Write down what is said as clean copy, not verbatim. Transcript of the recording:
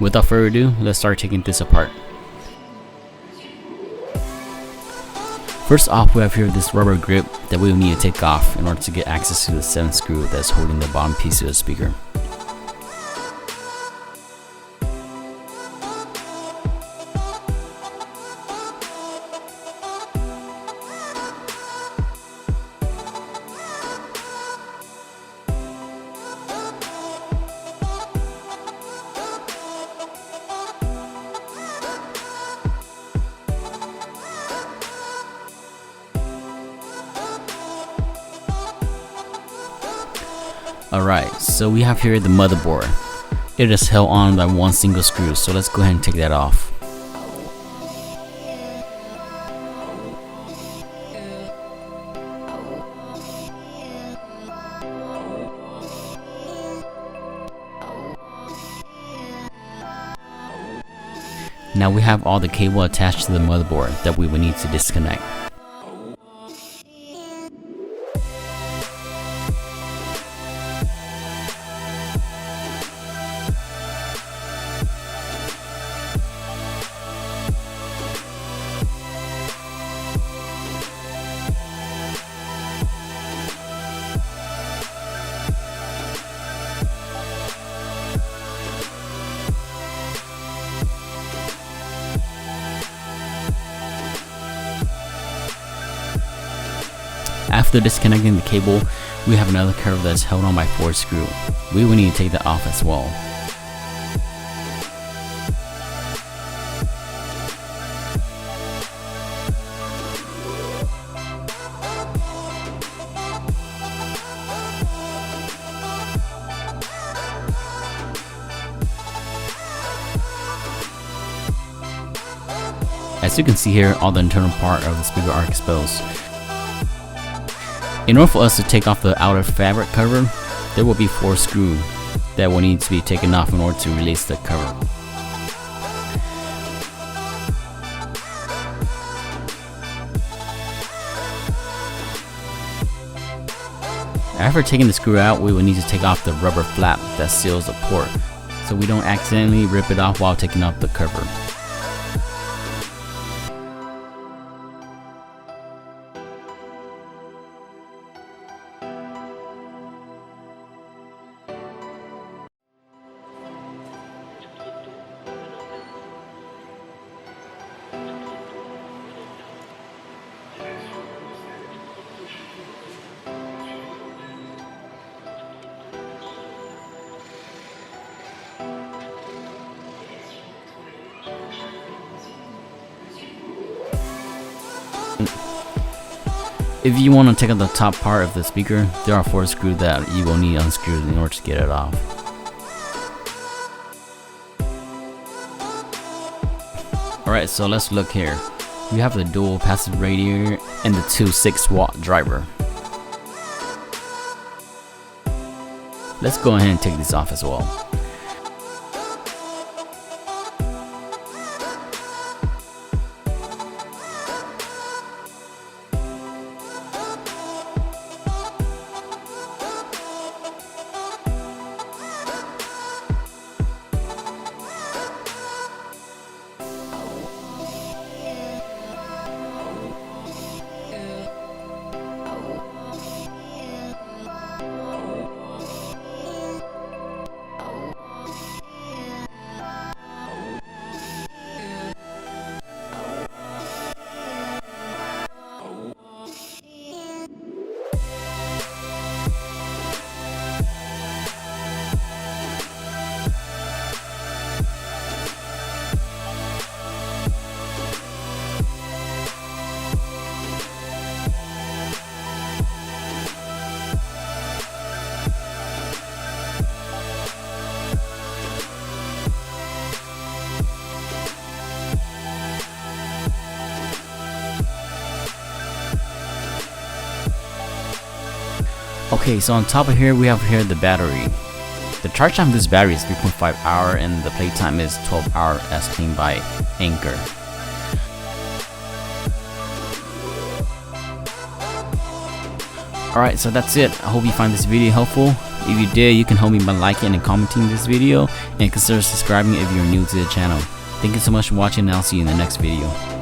Without further ado, let's start taking this apart. First off, we have here this rubber grip that we will need to take off in order to get access to the 7th screw that's holding the bottom piece of the speaker. Alright, so we have here the motherboard. It is held on by one single screw, so let's go ahead and take that off. Now we have all the cable attached to the motherboard that we will need to disconnect. After disconnecting the cable, we have another cover that's held on by 4 screw. We will need to take that off as well. As you can see here, all the internal part of the speaker are exposed. In order for us to take off the outer fabric cover, there will be 4 screws that will need to be taken off in order to release the cover. After taking the screw out, we will need to take off the rubber flap that seals the port, so we don't accidentally rip it off while taking off the cover. If you want to take out the top part of the speaker, there are 4 screws that you will need unscrewed in order to get it off. Alright, so let's look here. We have the dual passive radiator and the 2 6-watt driver. Let's go ahead and take this off as well. Okay, so on top of here we have here the battery. The charge time of this battery is 3.5 hours and the playtime is 12 hours as claimed by Anker. Alright, so that's it. I hope you find this video helpful. If you did, you can help me by liking and commenting this video, and consider subscribing if you're new to the channel. Thank you so much for watching, and I'll see you in the next video.